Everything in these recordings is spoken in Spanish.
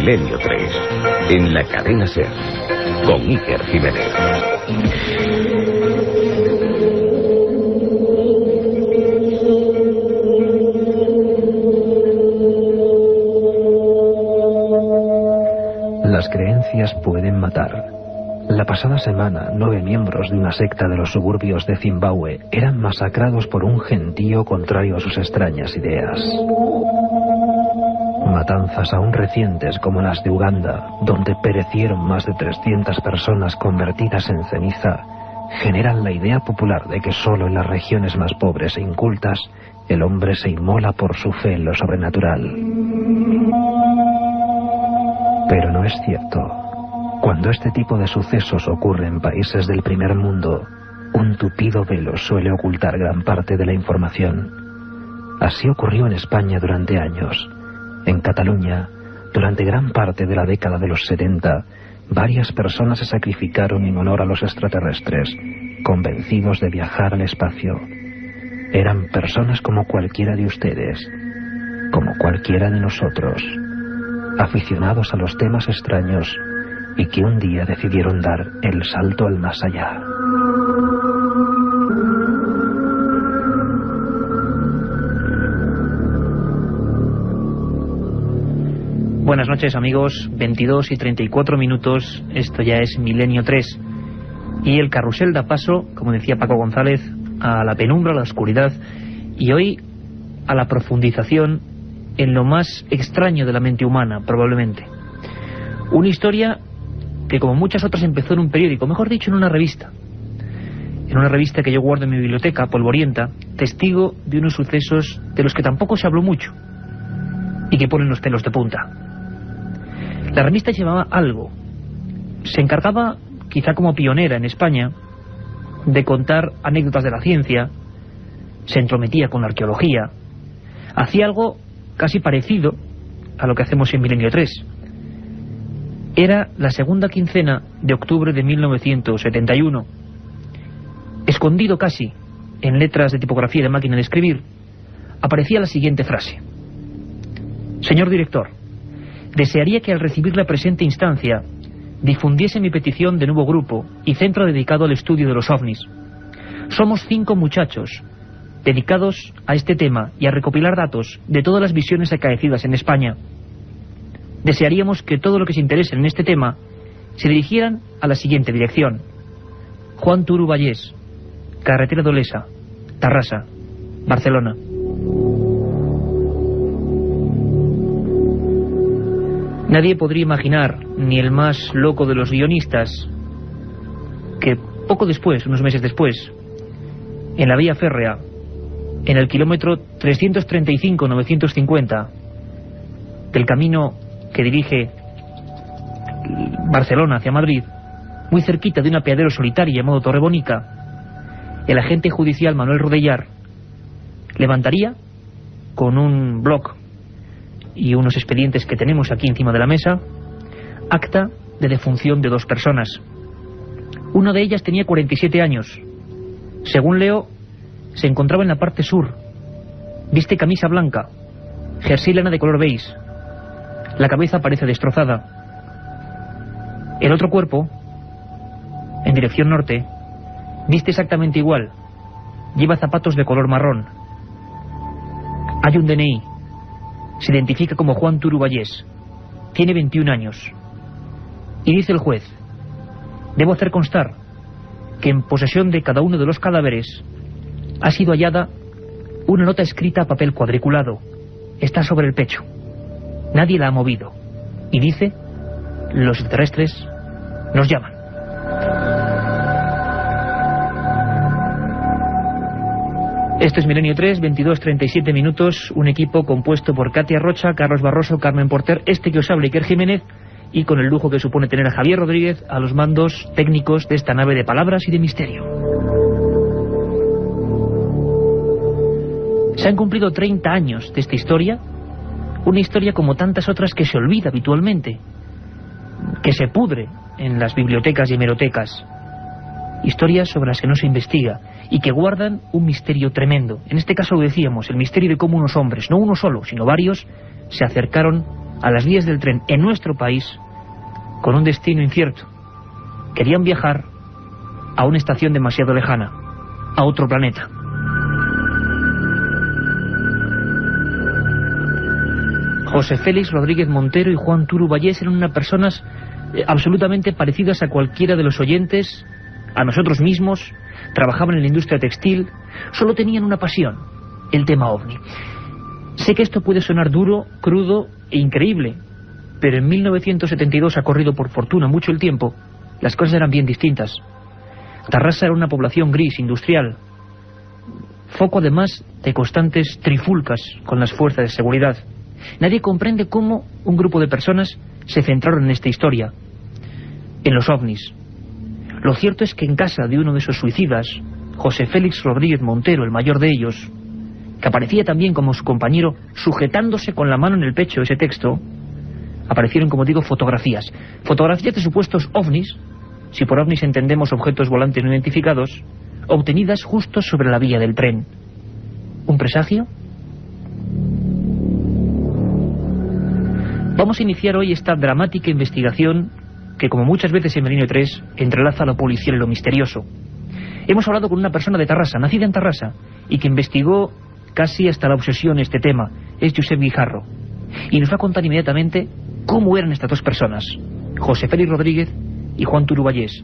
Milenio 3, en la cadena SER, con Iker Jiménez. Las creencias pueden matar. La pasada semana, 9 miembros de una secta de los suburbios de Zimbabue eran masacrados por un gentío contrario a sus extrañas ideas. Matanzas aún recientes como las de Uganda, donde perecieron más de 300 personas convertidas en ceniza, generan la idea popular de que solo en las regiones más pobres e incultas el hombre se inmola por su fe en lo sobrenatural. Pero no es cierto. Cuando este tipo de sucesos ocurre en países del primer mundo, un tupido velo suele ocultar gran parte de la información. Así ocurrió en España durante años. En Cataluña, durante gran parte de la década de los 70, varias personas se sacrificaron en honor a los extraterrestres, convencidos de viajar al espacio. Eran personas como cualquiera de ustedes, como cualquiera de nosotros, aficionados a los temas extraños y que un día decidieron dar el salto al más allá. Buenas noches, amigos. 22 y 34 minutos, esto ya es Milenio 3. Y el carrusel da paso, como decía Paco González, a la penumbra, a la oscuridad, y hoy a la profundización en lo más extraño de la mente humana, probablemente. Una historia que, como muchas otras, empezó en un periódico, mejor dicho, en una revista. En una revista que yo guardo en mi biblioteca, polvorienta, testigo de unos sucesos de los que tampoco se habló mucho y que ponen los pelos de punta. La revista llevaba Algo. Se encargaba, quizá como pionera en España, de contar anécdotas de la ciencia, se entrometía con la arqueología, hacía algo casi parecido a lo que hacemos en Milenio 3. Era la segunda quincena de octubre de 1971. Escondido casi en letras de tipografía de máquina de escribir, aparecía la siguiente frase: Señor director, desearía que al recibir la presente instancia difundiese mi petición de nuevo grupo y centro dedicado al estudio de los ovnis. Somos 5 muchachos dedicados a este tema y a recopilar datos de todas las visiones acaecidas en España. Desearíamos que todo lo que se interese en este tema se dirigieran a la siguiente dirección: Juan Turu Vallés, Carretera de Olesa, Tarrasa, Barcelona. Nadie podría imaginar, ni el más loco de los guionistas, que poco después, unos meses después, en la vía férrea, en el kilómetro 335-950 del camino que dirige Barcelona hacia Madrid, muy cerquita de un apeadero solitario llamado Torrebonica, el agente judicial Manuel Rodellar levantaría, con un bloc y unos expedientes que tenemos aquí encima de la mesa, acta de defunción de 2 personas. Una de ellas tenía 47 años. Según leo, se encontraba en la parte sur. Viste camisa blanca, jersey lana de color beige. La cabeza parece destrozada. El otro cuerpo, en dirección norte, viste exactamente igual. Lleva zapatos de color marrón. Hay un DNI. Se identifica como Juan Turu Vallés. Tiene 21 años. Y dice el juez: debo hacer constar que en posesión de cada uno de los cadáveres ha sido hallada una nota escrita a papel cuadriculado. Está sobre el pecho. Nadie la ha movido. Y dice: los extraterrestres nos llaman. Esto es Milenio 3, 22:37 minutos, un equipo compuesto por Katia Rocha, Carlos Barroso, Carmen Porter, que os habla, Iker Jiménez, y con el lujo que supone tener a Javier Rodríguez a los mandos técnicos de esta nave de palabras y de misterio. Se han cumplido 30 años de esta historia, una historia como tantas otras que se olvida habitualmente, que se pudre en las bibliotecas y hemerotecas, historias sobre las que no se investiga y que guardan un misterio tremendo. En este caso lo decíamos, el misterio de cómo unos hombres, no uno solo, sino varios, se acercaron a las vías del tren en nuestro país con un destino incierto. Querían viajar a una estación demasiado lejana, a otro planeta. José Félix Rodríguez Montero y Juan Turu Vallés eran unas personas absolutamente parecidas a cualquiera de los oyentes, a nosotros mismos. Trabajaban en la industria textil, solo tenían una pasión: el tema OVNI. Sé que esto puede sonar duro, crudo e increíble, pero en 1972 ha corrido por fortuna mucho el tiempo, las cosas eran bien distintas. Tarrasa era una población gris, industrial, foco además de constantes trifulcas con las fuerzas de seguridad. Nadie comprende cómo un grupo de personas se centraron en esta historia, en los ovnis. Lo cierto es que en casa de uno de esos suicidas, José Félix Rodríguez Montero, el mayor de ellos, que aparecía también como su compañero sujetándose con la mano en el pecho ese texto, aparecieron, como digo, fotografías. Fotografías de supuestos ovnis, si por ovnis entendemos objetos volantes no identificados, obtenidas justo sobre la vía del tren. ¿Un presagio? Vamos a iniciar hoy esta dramática investigación que, como muchas veces en Milenio 3, entrelaza lo policial y lo misterioso. Hemos hablado con una persona de Tarrasa, nacida en Tarrasa, y que investigó casi hasta la obsesión este tema. Es Josep Guijarro. Y nos va a contar inmediatamente cómo eran estas dos personas, José Félix Rodríguez y Juan Turu Vallés.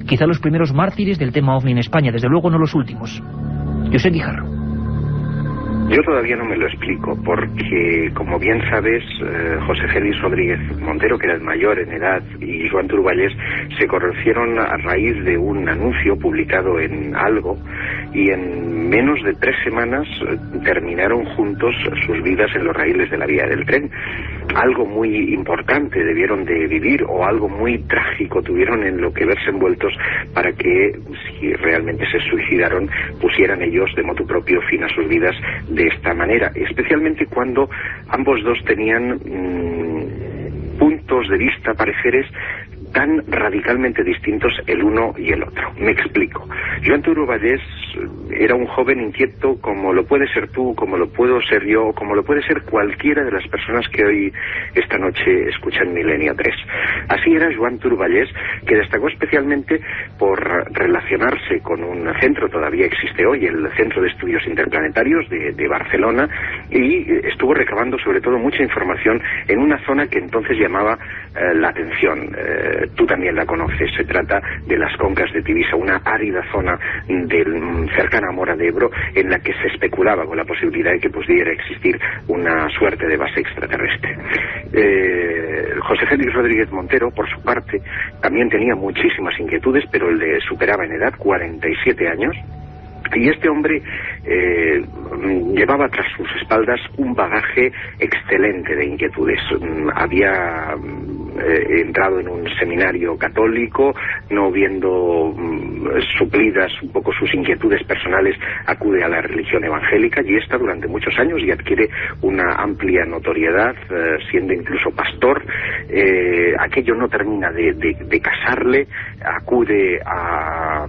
Quizá los primeros mártires del tema OVNI en España, desde luego no los últimos. Josep Guijarro. Yo todavía no me lo explico, porque, como bien sabes, José Félix Rodríguez Montero, que era el mayor en edad, y Juan Turu Vallés se conocieron a raíz de un anuncio publicado en Algo, y en menos de 3 semanas terminaron juntos sus vidas en los raíles de la vía del tren. Algo muy importante debieron de vivir, o algo muy trágico tuvieron en lo que verse envueltos para que, si realmente se suicidaron, pusieran ellos de motu propio fin a sus vidas de esta manera, especialmente cuando ambos dos tenían puntos de vista, pareceres tan radicalmente distintos el uno y el otro. Me explico. Juan Turu Vallés era un joven inquieto como lo puede ser tú, como lo puedo ser yo, como lo puede ser cualquiera de las personas que hoy, esta noche, escuchan Milenio 3. Así era Juan Turu Vallés, que destacó especialmente por relacionarse con un centro, todavía existe hoy, el Centro de Estudios Interplanetarios de Barcelona, y estuvo recabando sobre todo mucha información en una zona que entonces llamaba la atención. Tú también la conoces, se trata de las Concas de Tivisa, una árida zona cercana a Mora de Ebro, en la que se especulaba con la posibilidad de que pudiera existir una suerte de base extraterrestre. José Félix Rodríguez Montero, por su parte, también tenía muchísimas inquietudes, pero le superaba en edad, 47 años, y este hombre llevaba tras sus espaldas un bagaje excelente de inquietudes. Había entrado en un seminario católico, no viendo suplidas un poco sus inquietudes personales, acude a la religión evangélica, y esta durante muchos años, y adquiere una amplia notoriedad, siendo incluso pastor. Aquello no termina de casarle, acude a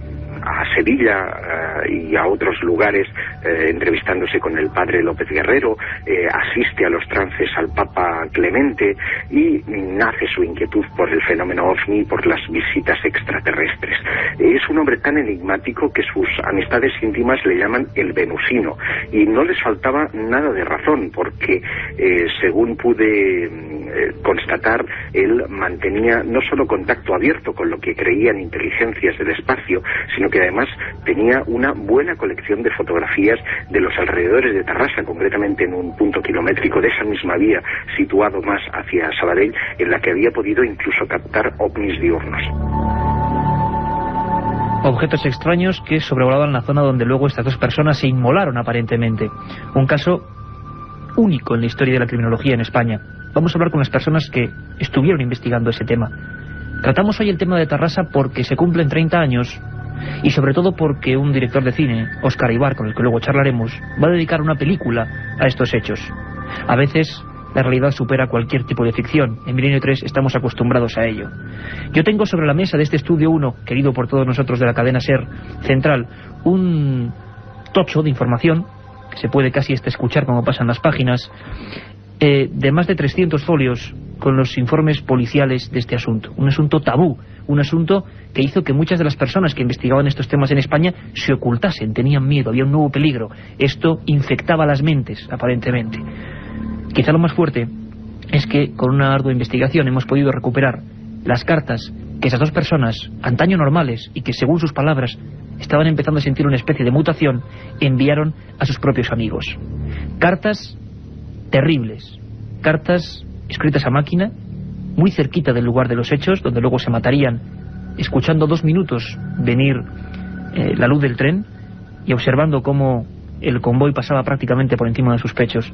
Sevilla y a otros lugares, entrevistándose con el padre López Guerrero, asiste a los trances al Papa Clemente, y nace su inquietud por el fenómeno OVNI, por las visitas extraterrestres. Es un hombre tan enigmático que sus amistades íntimas le llaman el venusino, y no les faltaba nada de razón, porque según pude constatar, él mantenía no solo contacto abierto con lo que creían inteligencias del espacio, sino que además tenía una buena colección de fotografías de los alrededores de Tarrasa, concretamente en un punto kilométrico de esa misma vía, situado más hacia Sabadell, en la que había podido incluso captar ovnis diurnos. Objetos extraños que sobrevolaban la zona donde luego estas dos personas se inmolaron aparentemente. Un caso único en la historia de la criminología en España. Vamos a hablar con las personas que estuvieron investigando ese tema. Tratamos hoy el tema de Tarrasa porque se cumplen 30 años y sobre todo porque un director de cine, Óscar Ibar, con el que luego charlaremos, va a dedicar una película a estos hechos. A veces la realidad supera cualquier tipo de ficción. En Milenio 3 estamos acostumbrados a ello. Yo tengo sobre la mesa de este Estudio 1, querido por todos nosotros de la cadena SER Central, un tocho de información que se puede casi hasta escuchar como pasan las páginas, de más de 300 folios con los informes policiales de este asunto. Un asunto tabú, un asunto que hizo que muchas de las personas que investigaban estos temas en España se ocultasen, tenían miedo, había un nuevo peligro. Esto infectaba las mentes, aparentemente. Quizá lo más fuerte es que con una ardua investigación hemos podido recuperar las cartas que esas dos personas, antaño normales, y que según sus palabras estaban empezando a sentir una especie de mutación, enviaron a sus propios amigos. Cartas terribles, cartas escritas a máquina, muy cerquita del lugar de los hechos, donde luego se matarían, escuchando 2 minutos venir la luz del tren y observando cómo el convoy pasaba prácticamente por encima de sus pechos.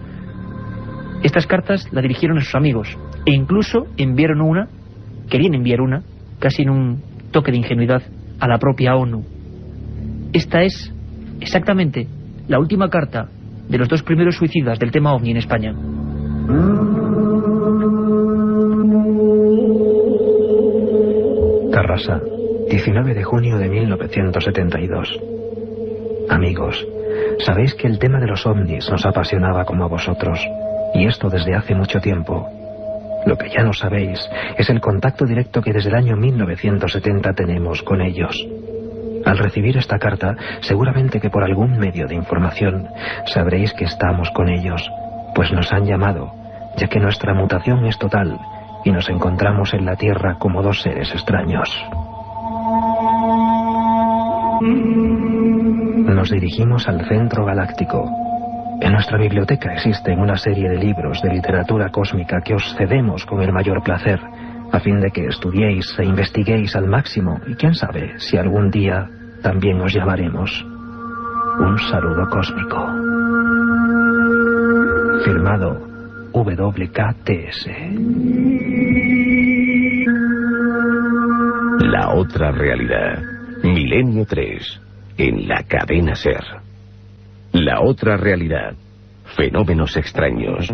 Estas cartas la dirigieron a sus amigos e incluso querían enviar una, casi en un toque de ingenuidad, a la propia ONU. Esta es exactamente la última carta de los 2 primeros suicidas del tema OVNI en España. Tarrasa, 19 de junio de 1972. Amigos, sabéis que el tema de los ovnis nos apasionaba como a vosotros, y esto desde hace mucho tiempo. Lo que ya no sabéis es el contacto directo que desde el año 1970 tenemos con ellos. Al recibir esta carta, seguramente que por algún medio de información sabréis que estamos con ellos, pues nos han llamado, ya que nuestra mutación es total y nos encontramos en la Tierra como 2 seres extraños. Nos dirigimos al Centro Galáctico. En nuestra biblioteca existen una serie de libros de literatura cósmica que os cedemos con el mayor placer, a fin de que estudiéis e investiguéis al máximo, y quién sabe si algún día también os llamaremos. Un saludo cósmico. Firmado WKTS. La otra realidad. Milenio 3. En la cadena SER. La otra realidad. Fenómenos extraños.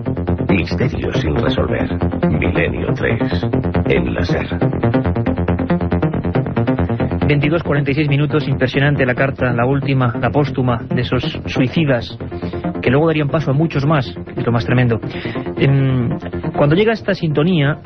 Misterios sin resolver. Milenio 3. En la SER. 22:46 minutos, impresionante la carta, la última, la póstuma de esos suicidas, que luego darían paso a muchos más, que es lo más tremendo. Cuando llega esta sintonía,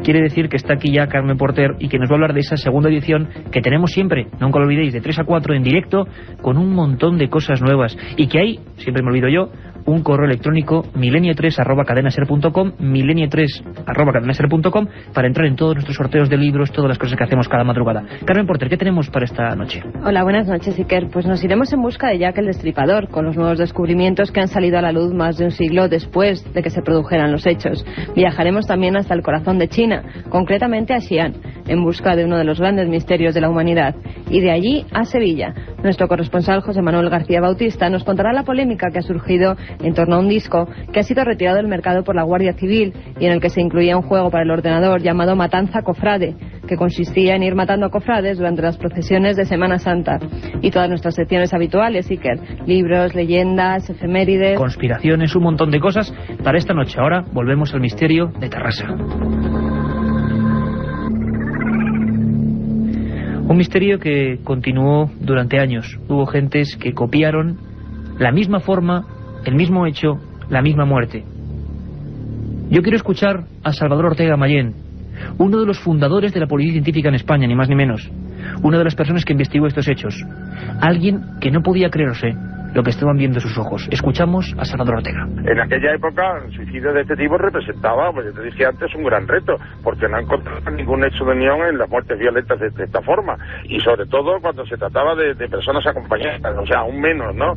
quiere decir que está aquí ya Carmen Porter y que nos va a hablar de esa segunda edición que tenemos siempre, nunca lo olvidéis, de 3 a 4 en directo, con un montón de cosas nuevas, y que hay, siempre me olvido yo, un correo electrónico milenio3@cadenaser.com, milenio3@cadenaser.com, para entrar en todos nuestros sorteos de libros, todas las cosas que hacemos cada madrugada. Carmen Porter, ¿qué tenemos para esta noche? Hola, buenas noches, Iker. Pues nos iremos en busca de Jack el Destripador, con los nuevos descubrimientos que han salido a la luz más de un siglo después de que se produjeran los hechos. Viajaremos también hasta el corazón de China, concretamente a Xi'an, en busca de uno de los grandes misterios de la humanidad, y de allí a Sevilla. Nuestro corresponsal José Manuel García Bautista nos contará la polémica que ha surgido en torno a un disco que ha sido retirado del mercado por la Guardia Civil y en el que se incluía un juego para el ordenador llamado Matanza Cofrade, que consistía en ir matando a cofrades durante las procesiones de Semana Santa. Y todas nuestras secciones habituales, Iker: libros, leyendas, efemérides, conspiraciones, un montón de cosas para esta noche. Ahora volvemos al misterio de Tarrasa. Un misterio que continuó durante años. Hubo gentes que copiaron la misma forma, el mismo hecho, la misma muerte. Yo quiero escuchar a Salvador Ortega Mayén, uno de los fundadores de la Policía Científica en España, ni más ni menos. Una de las personas que investigó estos hechos. Alguien que no podía creerse lo que estaban viendo sus ojos. Escuchamos a Salvador Ortega. En aquella época, el suicidio de este tipo representaba, como yo te dije antes, un gran reto, porque no encontraba ningún hecho de unión en las muertes violentas de esta forma, y sobre todo cuando se trataba de personas acompañadas, o sea, aún menos, ¿no?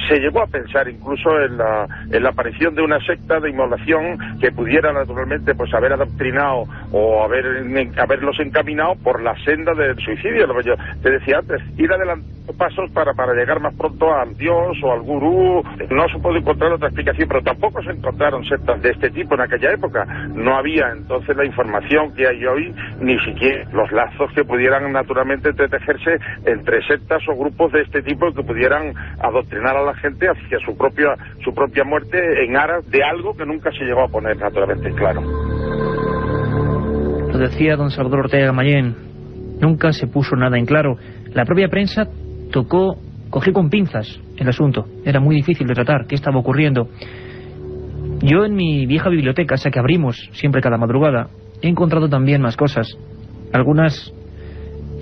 Se llegó a pensar incluso en la aparición de una secta de inmolación que pudiera naturalmente pues haber adoctrinado o haberlos encaminado por la senda del suicidio, lo que yo te decía antes, ir adelantando pasos para llegar más pronto al Dios o al gurú. No se puede encontrar otra explicación, pero tampoco se encontraron sectas de este tipo en aquella época. No había entonces la información que hay hoy, ni siquiera los lazos que pudieran naturalmente tejerse entre sectas o grupos de este tipo que pudieran adoctrinar a la gente hacia su propia muerte en aras de algo que nunca se llegó a poner naturalmente claro. Lo decía don Salvador Ortega Mayén, nunca se puso nada en claro. La propia prensa cogió con pinzas el asunto. Era muy difícil de tratar. ¿Qué estaba ocurriendo? Yo en mi vieja biblioteca, esa que abrimos siempre cada madrugada, he encontrado también más cosas. Algunas,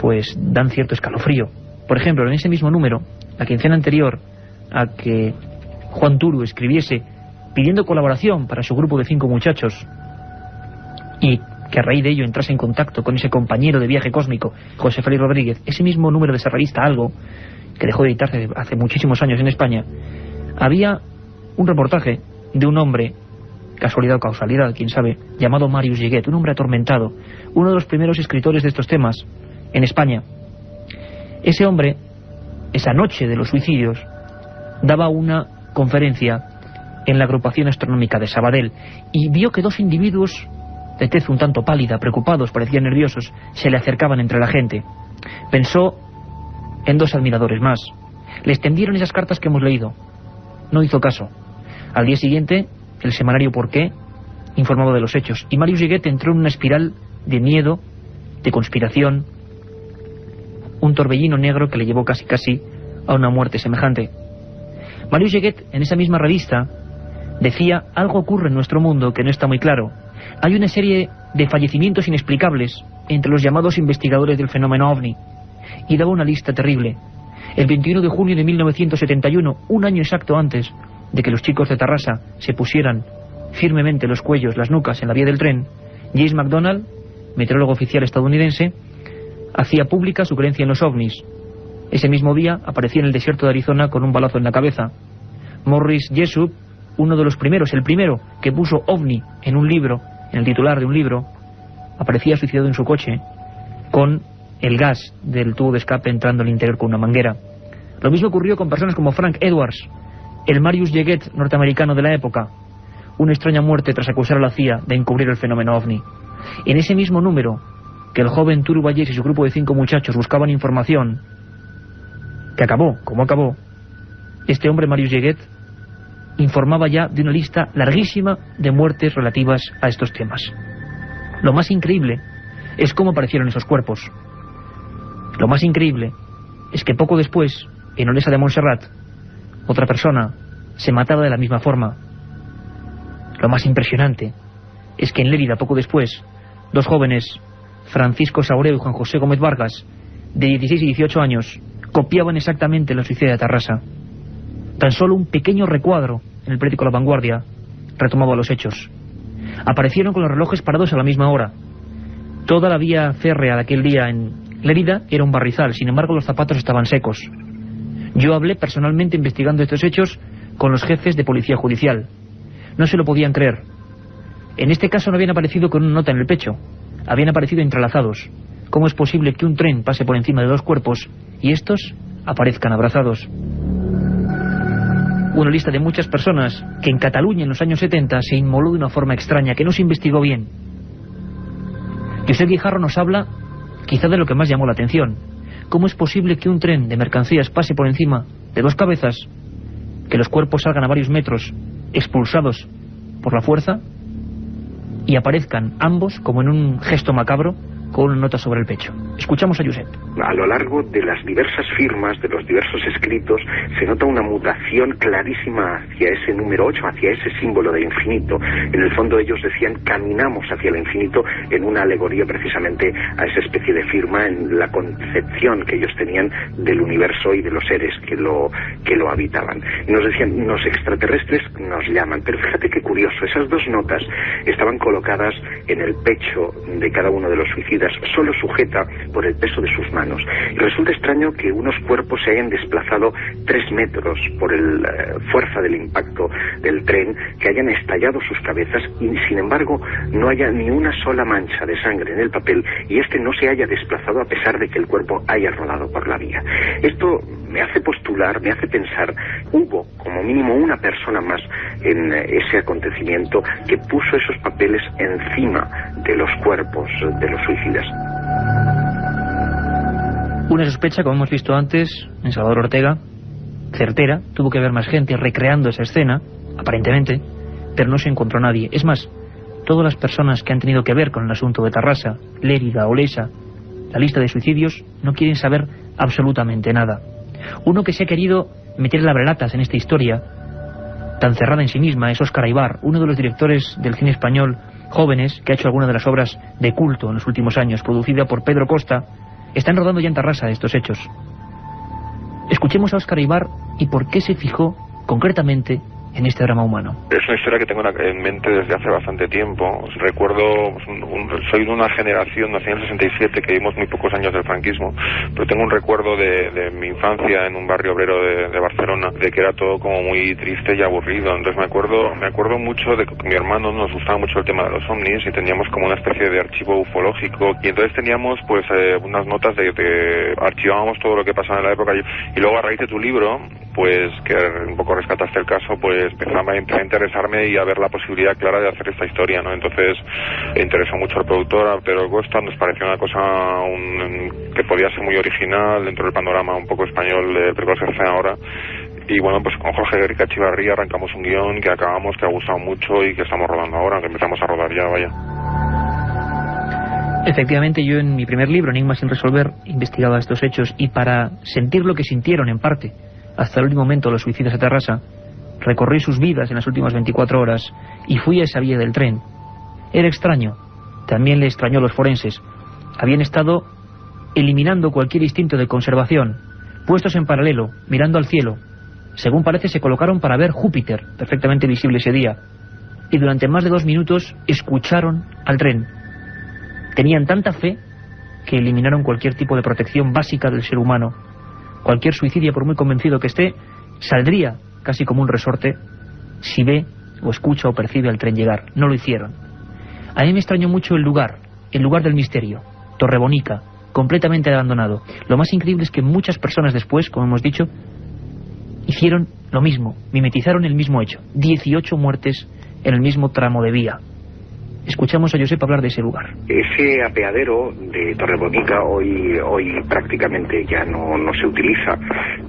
pues, dan cierto escalofrío. Por ejemplo, en ese mismo número, la quincena anterior a que Juan Turu escribiese pidiendo colaboración para su grupo de 5 muchachos y que a raíz de ello entrase en contacto con ese compañero de viaje cósmico, José Félix Rodríguez, ese mismo número de esa revista Algo, que dejó de editarse hace muchísimos años en España, había un reportaje de un hombre, casualidad o causalidad, quién sabe, llamado Marius Lleguet, un hombre atormentado, uno de los primeros escritores de estos temas en España. Ese hombre, esa noche de los suicidios, daba una conferencia en la agrupación astronómica de Sabadell y vio que 2 individuos de tez un tanto pálida, preocupados, parecían nerviosos, se le acercaban entre la gente. Pensó en 2 admiradores más. Les tendieron esas cartas que hemos leído. No hizo caso. Al día siguiente, el semanario Por qué informaba de los hechos y Marius Lleguet entró en una espiral de miedo, de conspiración, un torbellino negro que le llevó casi a una muerte semejante. Marius Lleguet, en esa misma revista, decía: algo ocurre en nuestro mundo que no está muy claro. Hay una serie de fallecimientos inexplicables entre los llamados investigadores del fenómeno OVNI, y daba una lista terrible. El 21 de junio de 1971, un año exacto antes de que los chicos de Tarrasa se pusieran firmemente los cuellos, las nucas en la vía del tren, James McDonald, meteorólogo oficial estadounidense, hacía pública su creencia en los ovnis. Ese mismo día aparecía en el desierto de Arizona con un balazo en la cabeza. Morris Jessup, uno de los primeros, el primero que puso ovni en un libro, en el titular de un libro, aparecía suicidado en su coche con el gas del tubo de escape entrando al interior con una manguera. Lo mismo ocurrió con personas como Frank Edwards, el Marius Lleguet norteamericano de la época, una extraña muerte tras acusar a la CIA de encubrir el fenómeno ovni. En ese mismo número que el joven Turu Vallès y su grupo de 5 muchachos buscaban información, que acabó como acabó, este hombre Marius Lleguet informaba ya de una lista larguísima de muertes relativas a estos temas. Lo más increíble es cómo aparecieron esos cuerpos. Lo más increíble es que poco después, en Olesa de Montserrat, otra persona se mataba de la misma forma. Lo más impresionante es que en Lérida, poco después, 2 jóvenes, Francisco Saureu y Juan José Gómez Vargas, de 16 y 18 años, copiaban exactamente la suicida de Tarrasa. Tan solo un pequeño recuadro en el periódico La Vanguardia retomaba los hechos. Aparecieron con los relojes parados a la misma hora. Toda la vía férrea de aquel día en Lérida era un barrizal, sin embargo los zapatos estaban secos. Yo hablé personalmente investigando estos hechos con los jefes de policía judicial. No se lo podían creer. En este caso no habían aparecido con una nota en el pecho, habían aparecido entrelazados. ¿Cómo es posible que un tren pase por encima de 2 cuerpos y estos aparezcan abrazados? Una lista de muchas personas que en Cataluña en los años 70 se inmoló de una forma extraña, que no se investigó bien. Josep Guijarro nos habla quizá de lo que más llamó la atención. ¿Cómo es posible que un tren de mercancías pase por encima de 2 cabezas, que los cuerpos salgan a varios metros, expulsados por la fuerza, y aparezcan ambos, como en un gesto macabro, con una nota sobre el pecho? Escuchamos a Josep. A lo largo de las diversas firmas, de los diversos escritos, se nota una mutación clarísima hacia ese número 8, hacia ese símbolo de infinito. En el fondo ellos decían: caminamos hacia el infinito, en una alegoría precisamente a esa especie de firma, en la concepción que ellos tenían del universo y de los seres que lo habitaban. Y nos decían: los extraterrestres nos llaman. Pero fíjate qué curioso, esas 2 notas estaban colocadas en el pecho de cada uno de los suicidas, solo sujeta por el peso de sus manos. Y resulta extraño que unos cuerpos se hayan desplazado 3 metros por la fuerza del impacto del tren, que hayan estallado sus cabezas y sin embargo no haya ni una sola mancha de sangre en el papel y este no se haya desplazado a pesar de que el cuerpo haya rodado por la vía. Esto me hace postular, me hace pensar, hubo como mínimo una persona más en ese acontecimiento que puso esos papeles encima de los cuerpos de los suicidas. Una sospecha, como hemos visto antes, en Salvador Ortega, certera. Tuvo que haber más gente recreando esa escena, aparentemente, pero no se encontró nadie. Es más, todas las personas que han tenido que ver con el asunto de Tarrasa, Lérida, Olesa, la lista de suicidios, no quieren saber absolutamente nada. Uno que se ha querido meter labrelatas en esta historia tan cerrada en sí misma es Óscar Aybar, uno de los directores del cine español jóvenes que ha hecho algunas de las obras de culto en los últimos años, producida por Pedro Costa. Están rodando ya en Tarrasa estos hechos. Escuchemos a Óscar Aybar y por qué se fijó concretamente en este drama humano. Es una historia que tengo en mente desde hace bastante tiempo. Recuerdo, soy de una generación, nací en el 67, que vimos muy pocos años del franquismo, pero tengo un recuerdo de mi infancia en un barrio obrero de Barcelona, de que era todo como muy triste y aburrido. Entonces me acuerdo mucho de que con mi hermano nos gustaba mucho el tema de los ovnis y teníamos como una especie de archivo ufológico, y entonces teníamos pues unas notas de archivábamos todo lo que pasaba en la época, y luego a raíz de tu libro, pues que un poco rescataste el caso, pues empecé a interesarme y a ver la posibilidad clara de hacer esta historia, ¿no? Entonces interesó mucho al productor, a Pedro Costa. Nos pareció una cosa que podía ser muy original dentro del panorama un poco español de películas que se hacen ahora. Y bueno, pues con Jorge Guerrica Echevarría arrancamos un guión que acabamos, que ha gustado mucho y que estamos rodando ahora, que empezamos a rodar ya, vaya. Efectivamente, yo en mi primer libro, Enigma sin resolver, investigaba estos hechos, y para sentir lo que sintieron en parte hasta el último momento los suicidas de Tarrasa, recorrí sus vidas en las últimas 24 horas y fui a esa vía del tren. Era extraño, también le extrañó a los forenses. Habían estado eliminando cualquier instinto de conservación, puestos en paralelo, mirando al cielo. Según parece, se colocaron para ver Júpiter, perfectamente visible ese día, y durante más de 2 minutos escucharon al tren. Tenían tanta fe que eliminaron cualquier tipo de protección básica del ser humano. Cualquier suicidio, por muy convencido que esté, saldría casi como un resorte si ve o escucha o percibe al tren llegar. No lo hicieron. A mí me extrañó mucho el lugar del misterio, Torrebonica, completamente abandonado. Lo más increíble es que muchas personas después, como hemos dicho, hicieron lo mismo, mimetizaron el mismo hecho. 18 muertes en el mismo tramo de vía. Escuchamos a Josep hablar de ese lugar. Ese apeadero de Torrebonica hoy prácticamente ya no se utiliza,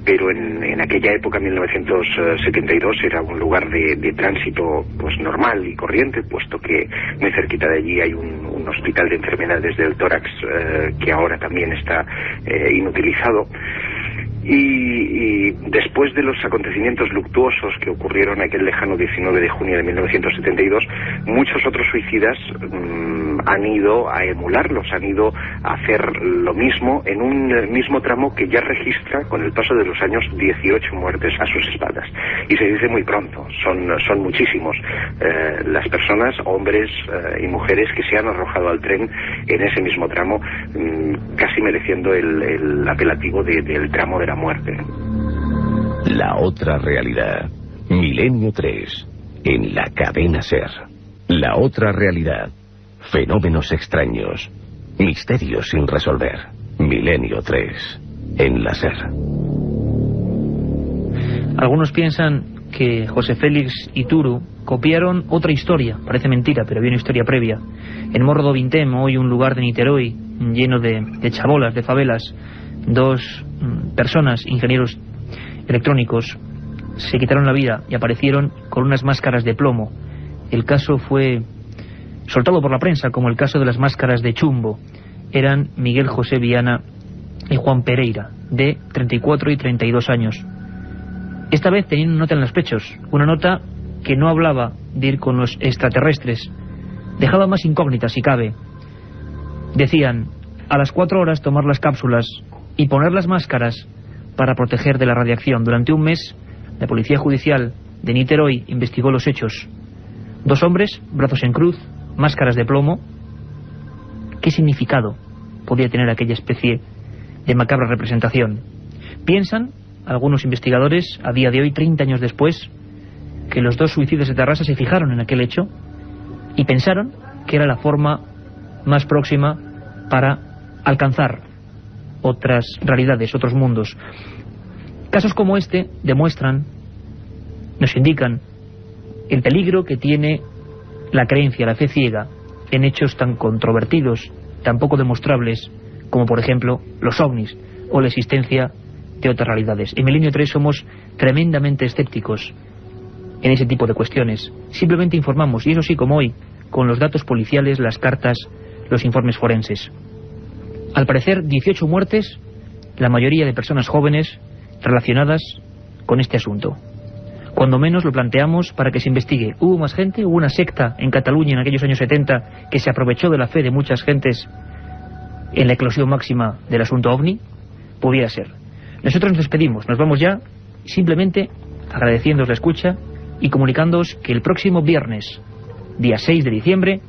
pero en aquella época, 1972, era un lugar de tránsito pues normal y corriente, puesto que muy cerquita de allí hay un hospital de enfermedades del tórax que ahora también está inutilizado. Y después de los acontecimientos luctuosos que ocurrieron aquel lejano 19 de junio de 1972, muchos otros suicidas han ido a emularlos, han ido a hacer lo mismo en un mismo tramo que ya registra, con el paso de los años, 18 muertes a sus espaldas. Y se dice muy pronto, son muchísimos las personas, hombres y mujeres, que se han arrojado al tren en ese mismo tramo, casi mereciendo el apelativo del tramo de la muerte. La otra realidad. Milenio 3. En la cadena SER. La otra realidad. Fenómenos extraños. Misterios sin resolver. Milenio 3. En la SER. Algunos piensan que José Félix y Turu copiaron otra historia. Parece mentira, pero había una historia previa. En Morro do Vintem, hoy un lugar de Niterói lleno de chabolas, de favelas, 2 personas, ingenieros electrónicos, se quitaron la vida y aparecieron con unas máscaras de plomo. El caso fue soltado por la prensa como el caso de las máscaras de chumbo. Eran Miguel José Viana y Juan Pereira, de 34 y 32 años. Esta vez tenían una nota en los pechos, una nota que no hablaba de ir con los extraterrestres, dejaba más incógnitas si cabe. Decían: a las 4 horas tomar las cápsulas y poner las máscaras para proteger de la radiación. Durante un mes, la Policía Judicial de Niterói investigó los hechos. 2 hombres, brazos en cruz, máscaras de plomo. ¿Qué significado podía tener aquella especie de macabra representación? Piensan algunos investigadores, a día de hoy, 30 años después, que los 2 suicidas de Tarrasa se fijaron en aquel hecho y pensaron que era la forma más próxima para alcanzar otras realidades, otros mundos. Casos como este demuestran, nos indican, el peligro que tiene la creencia, la fe ciega, en hechos tan controvertidos, tan poco demostrables, como por ejemplo los ovnis o la existencia de otras realidades. En Milenio 3 somos tremendamente escépticos en ese tipo de cuestiones. Simplemente informamos, y eso sí, como hoy, con los datos policiales, las cartas, los informes forenses. Al parecer, 18 muertes, la mayoría de personas jóvenes relacionadas con este asunto. Cuando menos lo planteamos para que se investigue. ¿Hubo más gente? ¿Hubo una secta en Cataluña en aquellos años 70 que se aprovechó de la fe de muchas gentes en la eclosión máxima del asunto OVNI? Pudiera ser. Nosotros nos despedimos, nos vamos ya, simplemente agradeciéndoos la escucha y comunicándoos que el próximo viernes, día 6 de diciembre,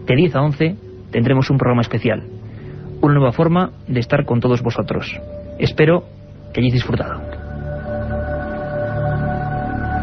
de 10 a 11, tendremos un programa especial. Una nueva forma de estar con todos vosotros. Espero que hayáis disfrutado.